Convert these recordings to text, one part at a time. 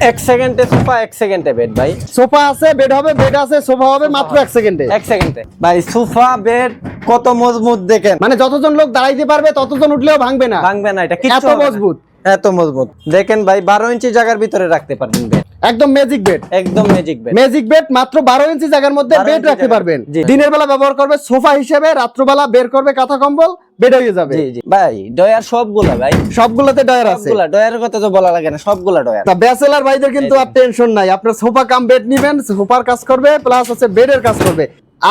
1 সেকেন্ডে সোফা 1 সেকেন্ডে বেড ভাই। সোফা আছে, বেড হবে, বেড আছে, সোফা হবে মাত্র 1 সেকেন্ডে। 1 সেকেন্ডে ভাই। সোফা বেড কত মজবুত দেখেন, মানে যতজন লোক দাঁড়াইতে পারবে ততজন উঠলেও ভাঙবে না, ভাঙবে না, এটা এত কিচ্ছু হবে না। মজবুত। এত মজবুত দেখেন ভাই, 12 ইঞ্চি জায়গার ভিতরে রাখতে পারবেন বেড, একদম ম্যাজিক বেড। একদম ম্যাজিক বেড। ম্যাজিক বেড মাত্র 12 ইঞ্চি জায়গার মধ্যে 12 বেড ইঞ্চি রাখতে জায়গা। পারবেন। জি। দিনের বেলা ব্যবহার করবে সোফা হিসেবে, রাত্রবেলা বের করবে কাঁথা কম্বল, বেড হয়ে যাবে। জি জি ভাই, ডয়ার সবগুলা ভাই, সবগুলোতে ডয়ার আছে। সবগুলা ডয়ারের কথা তো বলা লাগে না, সবগুলা ডয়ার। তা ব্যাচেলর ভাইদের কিন্তু আর টেনশন নাই, আপনার সোফা কাম বেড নিবেন, সোফার কাজ করবে প্লাস হচ্ছে বেডের কাজ করবে।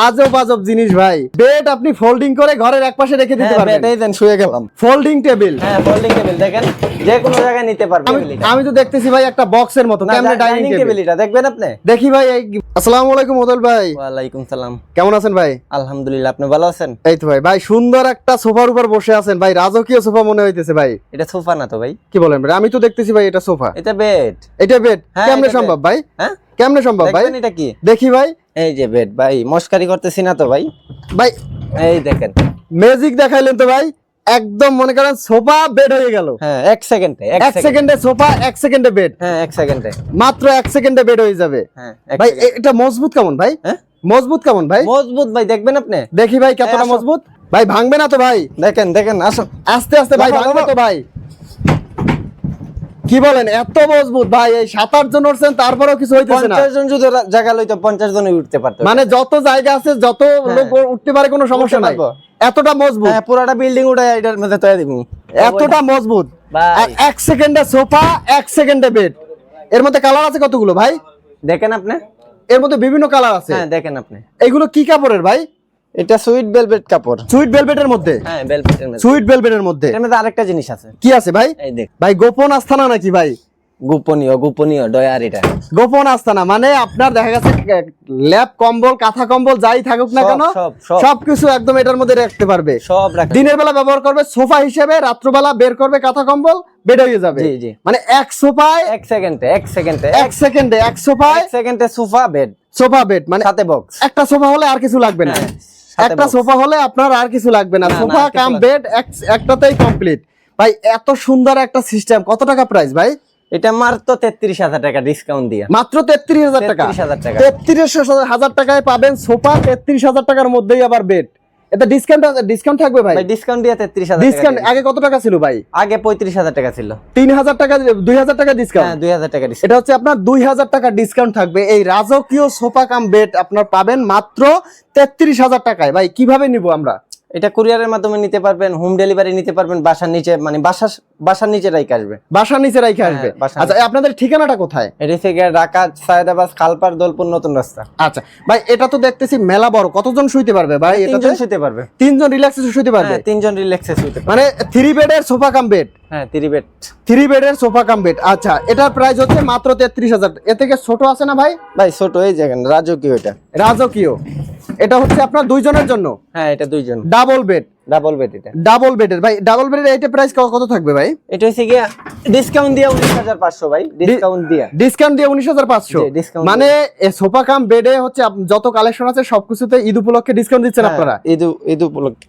আজব আজব জিনিস ভাই। বেড আপনি ফোল্ডিং করে ঘরের একপাশে রেখে দিতে পারবেন। বেডেই দেন, শুয়ে গেলাম। ফোল্ডিং টেবিল, হ্যাঁ ফোল্ডিং টেবিল দেখেন, যে কোনো জায়গায় নিতে পারবেন। আমি তো দেখতেছি ভাই একটা বক্সের মতো, কেমনে ডাইনিং টেবিল। এটা দেখবেন আপনি, দেখি ভাই। আসসালামু আলাইকুম ওদল ভাই। ওয়ালাইকুম সালাম। কেমন আছেন ভাই? আলহামদুলিল্লাহ, আপনি ভালো আছেন? এই তো ভাই, ভাই সুন্দর একটা সোফার উপর বসে আছেন ভাই, রাজকীয় সোফা মনে হইতেছে ভাই। এটা সোফা না তো ভাই? কি বলেন ভাই? আমি তো দেখতেছি ভাই এটা সোফা। এটা বেড। এটা বেড? হ্যাঁ, কেমনে এটা সম্ভব bed। ভাই? হ্যাঁ কেমনে সম্ভব ভাই? দেখবেন এটা কি? দেখি ভাই। এই যে বেড ভাই, মস্কারি করতেছি না তো ভাই? ভাই এই দেখেন, ম্যাজিক দেখাইলেন তো ভাই, একদম মনে করেন সোফা বেড হয়ে গেল। হ্যাঁ 1 সেকেন্ডে, 1 সেকেন্ডে সোফা, 1 সেকেন্ডে বেড। হ্যাঁ 1 সেকেন্ডে, মাত্র 1 সেকেন্ডে বেড হয়ে যাবে। হ্যাঁ ভাই এটা মজবুত কেমন ভাই? হ্যাঁ মজবুত কেমন ভাই? মজবুত ভাই, দেখবেন আপনি। দেখি ভাই কতটা আসো। মজবুত। ভাই ভাঙবে না তো ভাই? দেখেন দেখেন, আসুন আস্তে আস্তে ভাই, বাবা, ভাঙবে বাবা। তো ভাই? কি বলেন, এত মজবুত ভাই? এই 7-8 জন উঠছেন তারপরেও কিছু হইতেছে না। 50 জন যদি জায়গা লইতো 50 জনই উঠতে পারতো। মানে যত জায়গা আছে, যত লোক উঠতে পারে, কোনো সমস্যা উঠতে নাই। পারবো। এতটা মজবুত, হ্যাঁ পুরাটা বিল্ডিং উঠায় এটার মধ্যে তৈরি দিব। এতটা মজবুত। ভাই 1 সেকেন্ডে সোফা, 1 সেকেন্ডে বেড। এর মধ্যে কালার আছে কতগুলো ভাই? দেখেন আপনি, এর মধ্যে বিভিন্ন কালার আছে। হ্যাঁ দেখেন আপনি। এগুলো কি কাপড়ের ভাই? এটা সুইট ভেলভেট কাপড়। সুইট ভেলভেটের মধ্যে? হ্যাঁ ভেলভেটের মধ্যে। সুইট ভেলভেটের মধ্যে এর মধ্যে আরেকটা জিনিস আছে। কি আছে ভাই? এই দেখ, ভাই গোপন আস্থানা নাকি ভাই? গোপনীয় গোপনীয় ডয়ার এটা। গোপন আস্থানা মানে আপনার দেখা গেছে ল্যাপ কম্বল, কাঁথা কম্বল যাই থাকুক না সব, কেন, সব, সব। সবকিছু একদম এটার মধ্যে রাখতে পারবে। সব রাখা। দিনের বেলা ব্যবহার করবে সোফা হিসেবে, রাত্রবেলা বের করবে কাঁথা কম্বল, বেড হয়ে যাবে। জি জি, মানে এক সোফায় 1 সেকেন্ডে, 1 সেকেন্ডে, 1 সেকেন্ডে, এক সোফায় 1 সেকেন্ডে সোফা বেড, সোফা বেড। মানে সাথে বক্স। একটা সোফা হলে আর কিছু লাগবে না। হ্যাঁ, সাথে একটা box। সোফা হলে আপনার আর কিছু লাগবে না, না, না, সোফা আর কিছু কাম লাগবে বেড একটাতেই কমপ্লিট। ভাই এত সুন্দর একটা সিস্টেম, কত টাকা প্রাইস ভাই? এটা মাত্র 33,000 টাকা ডিসকাউন্ট দিয়ে। মাত্র 33,000 টাকা। 33,000 টাকা। 33,000 টাকায় পাবেন সোফা, 33,000 টাকার মধ্যেই আবার বেড। এটা ডিসকাউন্ট থাকবে ভাই? ভাই ডিসকাউন্ট দিয়ে 33,000 টাকা। ডিসকাউন্ট আগে কত টাকা ছিল ভাই? আগে 35,000 টাকা ছিল। 3,000 টাকা, 2,000 টাকা ডিসকাউন্ট। হ্যাঁ 2,000 টাকা ডিসকাউন্ট। এটা হচ্ছে আপনার 2,000 টাকা ডিসকাউন্ট থাকবে। এই রাজকীয় সোফা কাম বেড আপনার পাবেন মাত্র 33,000 টাকায়। ভাই কিভাবে নিব আমরা? এটা কুরিয়ারের মাধ্যমে নিতে পারবেন, হোম ডেলিভারি নিতে পারবেন, বাসার নিচে, মানে বাসার নিচে রাইখে আসবে। বাসার নিচে রাইখে আসবে। বাসার আচ্ছা আপনাদের ঠিকানাটা কোথায়? এটা থেকে ঢাকা সায়েদাবাদ খালপাড় দোলপুর নতুন রাস্তা। আচ্ছা ভাই, এটা তো দেখতেছি মেলা বড়, কতজন শুইতে পারবে ভাই এটাতে? 3 জন শুতে পারবে। 3 জন রিল্যাক্সে শুইতে পারবে? হ্যাঁ 3 জন রিল্যাক্সে শুতে পারবে। মানে 3 বেডের সোফা কাম বেড। হ্যাঁ 3 বেড। 3 বেডের সোফা কাম বেড। আচ্ছা এটার প্রাইস হচ্ছে মাত্র 33,000। এর থেকে ছোট আছে না ভাই? ভাই ছোট এই দেখেন, রাজকীয় এটা। রাজকীয়। এটা হচ্ছে আপনার 2 জনের জন্য। হ্যাঁ এটা 2 জন। Double bed. ডাবল বেড এটা। ডাবল বেডের ভাই, ডাবল বেডের এইটা প্রাইস কত থাকবে ভাই? এটা হচ্ছে কি ডিসকাউন্ট দিয়ে 19,500 ভাই, ডিসকাউন্ট দিয়ে। ডিসকাউন্ট দিয়ে 19,500। জি, discount মানে এই সোফা কাম বেডে হচ্ছে যত কালেকশন আছে সবকিছুতে ঈদ উপলক্ষে ডিসকাউন্ট দিচ্ছেন আপনারা। ঈদ উপলক্ষে।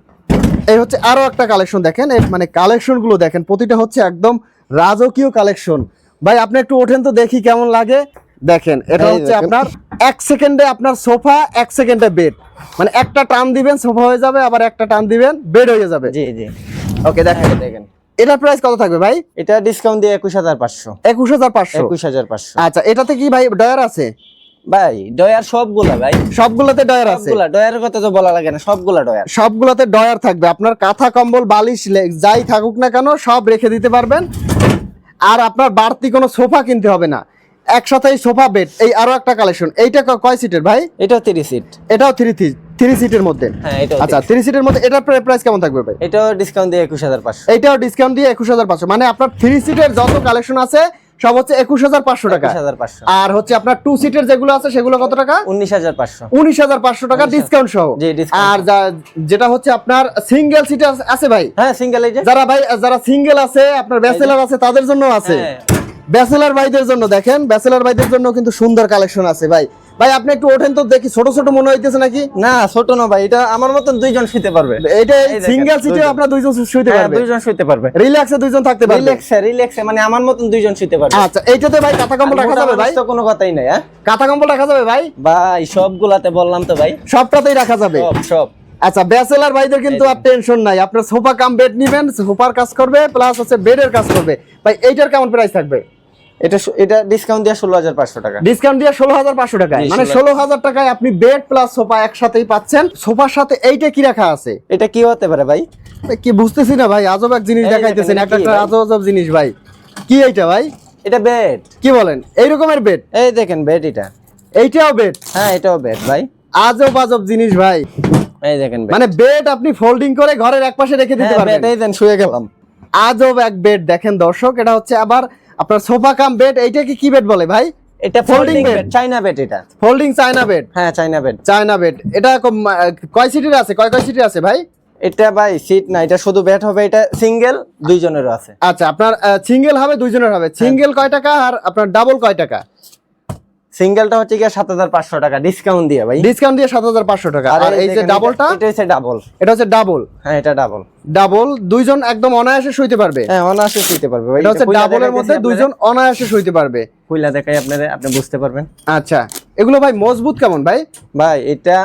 এই হচ্ছে আরো একটা কালেকশন দেখেন, মানে কালেকশন গুলো দেখেন, প্রতিটা হচ্ছে একদম রাজকীয় কালেকশন। ভাই আপনি একটু ওঠেন তো দেখি কেমন লাগে। দেখেন এটা এই হচ্ছে দেখেন। আপনার 1 সেকেন্ডে আপনার সোফা, 1 সেকেন্ডে বেড। মানে একটা টান দিবেন সোফা হয়ে যাবে, আবার একটা টান দিবেন বেড হয়ে যাবে। জি জি। ওকে দেখেন। দেখেন এটার প্রাইস কত থাকবে ভাই? এটা ডিসকাউন্ট দিয়ে 21,500। 21,500। 21,500। আচ্ছা এটাতে কি ভাই ডয়ার আছে? ভাই ডয়ার সবগুলা ভাই, সবগুলোতে ডয়ার আছে। সবগুলা ডয়ারের কথা তো বলা লাগে না, সবগুলা ডয়ার। সবগুলোতে ডয়ার থাকবে। আপনার কাঁথা কম্বল বালিশ যাই থাকুক না কেন সব রেখে দিতে পারবেন। আর আপনার বাড়তি কোনো সোফা কিনতে হবে না, একসাথেই সোফা বেড। এই আরো একটা কালেকশন, এইটা কয় সিটের ভাই? এটাও 30 সিট। এটাও 3 সিটের মধ্যে। হ্যাঁ এটাও। আচ্ছা 3 সিটের মধ্যে এটার প্রাইস কেমন থাকবে ভাই? এটাও ডিসকাউন্ট দিয়ে 21,500। এইটাও ডিসকাউন্ট দিয়ে 21,500। মানে আপনার 3 সিটের যত কালেকশন আছে সব হচ্ছে 21,500 টাকা। 21,500। আর হচ্ছে আপনার 2 সিটের যেগুলো আছে সেগুলো কত টাকা? 19,500। 19,500 টাকা ডিসকাউন্ট সহ। জি, discount। আর যেটা হচ্ছে আপনার সিঙ্গেল সিট আছে ভাই, হ্যাঁ সিঙ্গেল এই যে। যারা সিঙ্গেল আছে, আপনার ব্যাচেলর আছে, তাদের জন্য আছে। হ্যাঁ। ব্যাচেলর ভাইদের জন্য দেখেন, ব্যাচেলর ভাইদের জন্য কিন্তু সুন্দর কালেকশন আছে ভাই। ভাই আপনি একটু ওঠেন তো দেখি, ছোট ছোট মনে হইতেছে নাকি? না ছোট না ভাই, এটা আমার মতন দুইজন শুতে পারবে। এটা এই দেখেন, সিঙ্গেল সিটে দুইজন। আপনার দুইজন শুইতে হ্যাঁ, পারবে, দুইজন শুতে পারবে, রিল্যাক্সে দুইজন থাকতে পারবে। রিল্যাক্সে মানে আমার মতন দুইজন শুতে পারবে। আচ্ছা, এইটাতে ভাই কাঁথা কম্বল রাখা যাবে ভাই? তো কোনো কথাই নাই। হ্যাঁ, কাঁথা কম্বল রাখা যাবে ভাই? ভাই সবগুলাতে বললাম তো ভাই, সবটাতেই রাখা যাবে। সব সব। আচ্ছা, ব্যাচেলর ভাইদের কিন্তু আর টেনশন নাই, আপনার সোফা কাম বেড নিবেন, সোফার কাজ করবে প্লাস হচ্ছে বেডের কাজ করবে। ভাই এইটার কেমন প্রাইস থাকবে? এটা ডিসকাউন্ট দিয়ে 16,500 টাকা। ডিসকাউন্ট দিয়ে 16,500 টাকায়, জি, মানে 16,000 16,000 টাকায় আপনি বেড প্লাস সোফা একসাথেই পাচ্ছেন। সোফার সাথে এইটা কি রাখা আছে? এটা কি হতে পারে ভাই? কি বুঝতেছি না ভাই, আজব এক জিনিস এই দেখাইতেছেন, দেখেন, একটা এটা কি একটা ভাই? আজব আজব জিনিস ভাই। কি এইটা ভাই? এটা বেড। কি বলেন, এই রকমের বেড? এই দেখেন বেড এটা। এইটাও বেড? হ্যাঁ, এটাও বেড ভাই। আজব আজব জিনিস ভাই। এই দেখেন bed। মানে বেড আপনি ফোল্ডিং করে ঘরের একপাশে রেখে দিতে হ্যাঁ, পারবেন। bed এই দেন, শুয়ে গেলাম। আজব এক বেড দেখেন দর্শক, এটা হচ্ছে আবার আপনার সোফা কাম বেড। এইটাকে কি বেড বলে ভাই? এটা Folding ফোল্ডিং bed। বেড, চাইনা বেড এটা। Folding China bed? হ্যাঁ, চাইনা বেড। China bed. এটা কয় সিটের আছে, কয় সিটের আছে ভাই? এটা ভাই সিট না, এটা শুধু বেড হবে। এটা সিঙ্গেল, দুইজনেরও আছে। আচ্ছা, আপনার সিঙ্গেল হবে, দুইজনের হবে। সিঙ্গেল কয় টাকা আর আপনার ডাবল কয় টাকা? সিঙ্গেলটা হচ্ছে কি 7,500 টাকা ডিসকাউন্ট দিয়ে ভাই। ডিসকাউন্ট দিয়ে 7,500 টাকা। আর এই যে দেখেন, ডাবলটা, এটা হচ্ছে ডাবল। এটা হচ্ছে ডাবল। হ্যাঁ, এটা ডাবল। ডাবল দুইজন একদম অনায়াসে শুইতে পারবে। হ্যাঁ, অনায়াসে শুতে পারবে ভাই। এটা হচ্ছে খুইলা ডাবলের দেখাইতেছি মধ্যে আপনাদের। দুইজন অনায়াসে শুইতে পারবে। খুইলা দেখাই আপনাদের, আপনি বুঝতে পারবেন। আচ্ছা, এগুলো ভাই মজবুত কেমন ভাই? ভাই এটা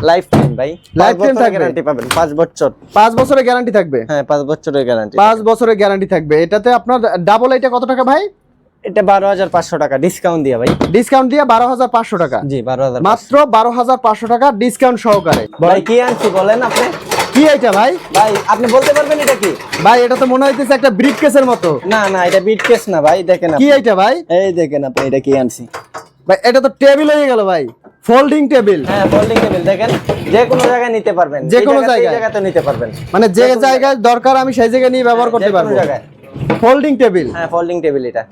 লাইফ টাইম ভাই, Lifetime থাকবে? গ্যারান্টি পাবেন 5 বছর। 5 বছরের গ্যারান্টি থাকবে? হ্যাঁ, 5 বছরের গ্যারান্টি। 5 বছরের গ্যারান্টি থাকবে। এটাতে আপনার ডাবল এটা কত টাকা ভাই? এটা 12,500 টাকা ডিসকাউন্ট দিয়ে ভাই। ডিসকাউন্ট দিয়ে 12,500 টাকা। জি, 12,000 মাত্র 12,500 টাকা ডিসকাউন্ট সহকারে। ভাই কি আনছি বলেন আপনি? কি এইটা ভাই? ভাই আপনি বলতে পারবেন এটা কি? ভাই এটা তো মনে হইতেছে একটা ব্রিফ কেসের মতো। না না, এটা বিট কেস না ভাই, দেখেন কি আপনি। এইটা ভাই? এই দেখেন আপনি, এটা কি আনছি। ভাই এটা তো টেবিল হয়ে গেল ভাই, ফোল্ডিং টেবিল। হ্যাঁ, ফোল্ডিং টেবিল দেখেন, যে কোনো জায়গায় নিতে পারবেন। যে এই কোনো জায়গাতে, এই জায়গায়? জায়গাতে নিতে পারবেন। মানে যে যে কোনো জায়গায় দরকার আমি সেই জায়গায় নিয়ে ব্যবহার করতে যে কোনো পারবো। জায়গায়। Folding table. হ্যাঁ, ফোল্ডিং টেবিল এটা।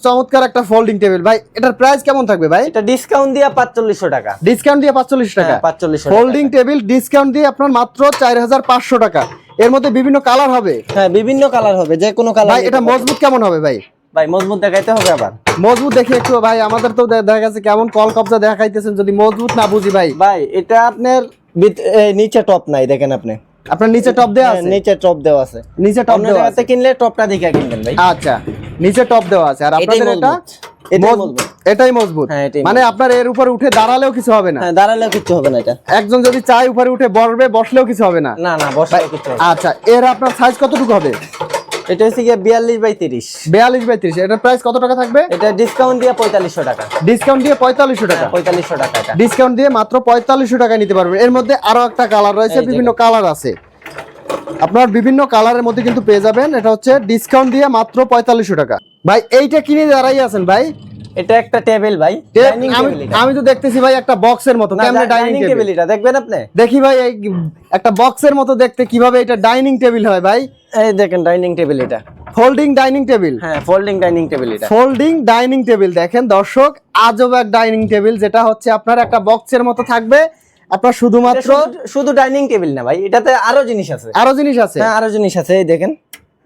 চমৎকার একটা ফোল্ডিং টেবিল ভাই। এটার প্রাইস কেমন থাকবে ভাই? এটা ডিসকাউন্ট দিয়ে 4500 টাকা। ডিসকাউন্ট দিয়ে 45 টাকা। হ্যাঁ, 4500 টাকা। ফোল্ডিং টেবিল ডিসকাউন্ট দিয়ে আপনার মাত্র 4,500 টাকা। এর মধ্যে বিভিন্ন কালার হবে। হ্যাঁ, বিভিন্ন কালার হবে, যে কোনো কালার। ভাই এটা মজবুত কেমন হবে ভাই? ভাই মজবুত দেখাইতে হবে আবার। মজবুত দেখি একটু ভাই, আমাদের তো দেখা গেছে কেমন কল কবজা দেখাইতেছেন, যদি মজবুত না বুঝি ভাই। ভাই এটা আপনার নিচে টপ নাই, দেখেন আপনি। আপনার নিচে টপ দেওয়া আছে? নিচে টপ দেওয়া আছে। নিচে টপ অন্য দেওয়া জায়গাতে আছে? কিনলে টপটা দেখে কিনবেন ভাই। আচ্ছা, নিচে টপ দেওয়া আছে। আর আপনাদের এটাই এটা মজবুত। এটাই মজবুত। এটাই মজবুত। হ্যাঁ, এটাই মানে আপনার এর উপরে উঠে দাঁড়ালেও কিছু হবে না? হ্যাঁ, দাঁড়ালেও কিছু হবে না এটা। একজন যদি চায় উপরে উঠে বসবে, বসলেও কিছু হবে না? না না, বসাও কিছু হবে না। আচ্ছা, এর আপনার সাইজ কতটুকু হবে? এটা হচ্ছে গিয়ে 42/30। 42/30। এটার প্রাইস কত টাকা থাকবে? এটা ডিসকাউন্ট দিয়ে 4500 টাকা। ডিসকাউন্ট দিয়ে 4500 টাকা। 4500 টাকা এটা। ডিসকাউন্ট দিয়ে মাত্র 4500 টাকায় নিতে পারবেন। এর মধ্যে আরো একটা কালার রয়েছে, এই যে বিভিন্ন কালার আছে। আপনার বিভিন্ন কালারের মধ্যে কিন্তু পেয়ে যাবেন। এটা হচ্ছে ডিসকাউন্ট দিয়ে মাত্র 4500 টাকা। ভাই এইটা কিনে দাঁড়াই আছেন ভাই? এটা একটা টেবিল ভাই, ডাইনিং টেবিল এটা। আমি তো দেখতেছি ভাই একটা বক্সের মতো। কেমনে ডাইনিং ডাইনিং টেবিল? টেবিল এটা দেখবেন আপনি। দেখি ভাই, এই একটা বক্সের মতো দেখতে, কিভাবে এটা ডাইনিং টেবিল হয় ভাই? এই দেখেন ডাইনিং টেবিল এটা। Folding dining table. হ্যাঁ, ফোল্ডিং ডাইনিং টেবিল এটা। ফোল্ডিং ডাইনিং টেবিল দেখেন দর্শক, আজব এক ডাইনিং টেবিল, যেটা হচ্ছে আপনার একটা বক্সের মতো থাকবে। আপনার শুধুমাত্র শুধু ডাইনিং টেবিল না ভাই, এটাতে আরো জিনিস আছে। আরো জিনিস আছে? হ্যাঁ, আরো জিনিস আছে, এই দেখেন।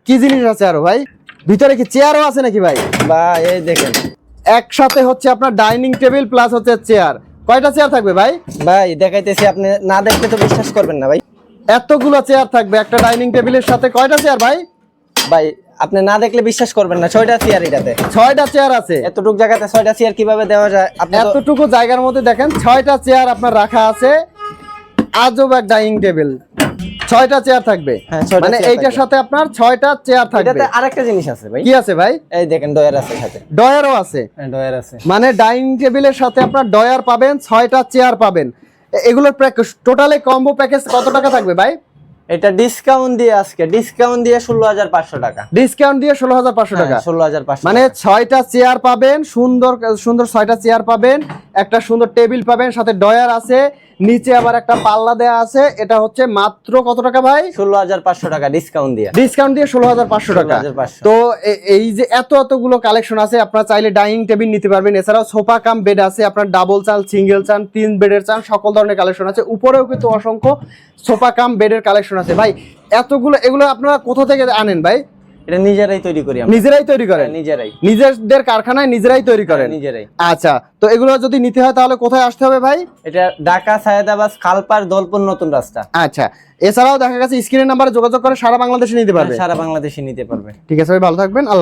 কি জিনিস আছে আরো ভাই? ভিতরে কি চেয়ারও আছে নাকি ভাই? বা এই দেখেন একসাথে হচ্ছে আপনার ডাইনিং টেবিল প্লাস হচ্ছে চেয়ার। কয়টা চেয়ার থাকবে ভাই? ভাই দেখাইতেছি, আপনি না দেখলে তো বিশ্বাস করবেন না ভাই। এতগুলো চেয়ার থাকবে একটা ডাইনিং টেবিলের সাথে। কয়টা চেয়ার ভাই? ভাই আপনি না দেখলে বিশ্বাস করবেন না, 6টা চেয়ার এটাতে। 6টা চেয়ার আছে? এতটুক জায়গাতে 6টা চেয়ার কিভাবে দেওয়া যায়? আপনি তো এতটুকু জায়গার মধ্যে দেখেন 6টা চেয়ার আপনার রাখা আছে। আজব এক ডাইনিং টেবিল, 6টা চেয়ার থাকবে। হ্যাঁ, 6টা মানে চেয়ার এইটার থাকবে। সাথে আপনার 6টা চেয়ার থাকবে। এটাতে আরেকটা জিনিস আছে ভাই। কি আছে ভাই? এই দেখেন ডয়ার আছে সাথে। ডয়ারও আছে? হ্যাঁ, ডয়ার আছে। মানে ডাইনিং টেবিলের সাথে আপনার ডয়ার পাবেন, 6টা চেয়ার পাবেন। এগুলোর টোটালে কম্বো প্যাকেজ কত টাকা থাকবে ভাই? এটা ডিসকাউন্ট দিয়ে আজকে ডিসকাউন্ট দিয়ে 16,500 টাকা। ডিসকাউন্ট দিয়ে 16,500 টাকা। 16,500 মানে 6টা চেয়ার পাবেন, সুন্দর সুন্দর 6টা চেয়ার পাবেন, একটা সুন্দর টেবিল পাবেন, সাথে ডয়ার আছে, নিচে আবার একটা পাল্লা দেয়া আছে। এটা হচ্ছে মাত্র কত টাকা ভাই? 16,500 টাকা ডিসকাউন্ট দিয়ে। ডিসকাউন্ট দিয়ে 16,500 টাকা। 16,500। তো এই যে এতগুলো কালেকশন আছে, আপনারা চাইলে ডাইনিং টেবিল নিতে পারবেন। এছাড়াও সোফা কাম বেড আছে, আপনার ডাবল চান, সিঙ্গেল চান, 3 বেডের চান, সকল ধরনের কালেকশন আছে। উপরেও কিন্তু অসংখ্য সোফা কাম বেডের কালেকশন আছে। ভাই এগুলো আপনারা কোথা থেকে আনেন ভাই? এটা নিজেরাই তৈরি করি আমরা। নিজেরাই তৈরি করেন? নিজেরাই, নিজেদের কারখানায় নিজেরাই তৈরি করেন? নিজেরাই। আচ্ছা, তো এগুলো যদি নিতে হয় তাহলে কোথায় আসতে হবে ভাই? এটা ঢাকা, সায়েদাবাদ, খালপার, দলপুর, নতুন রাস্তা। আচ্ছা, এছাড়াও দেখা গেছে স্ক্রিনের নাম্বারে যোগাযোগ করে সারা বাংলাদেশে নিতে পারবে? সারা বাংলাদেশে নিতে পারবে। ঠিক আছে ভাই, ভালো থাকবেন।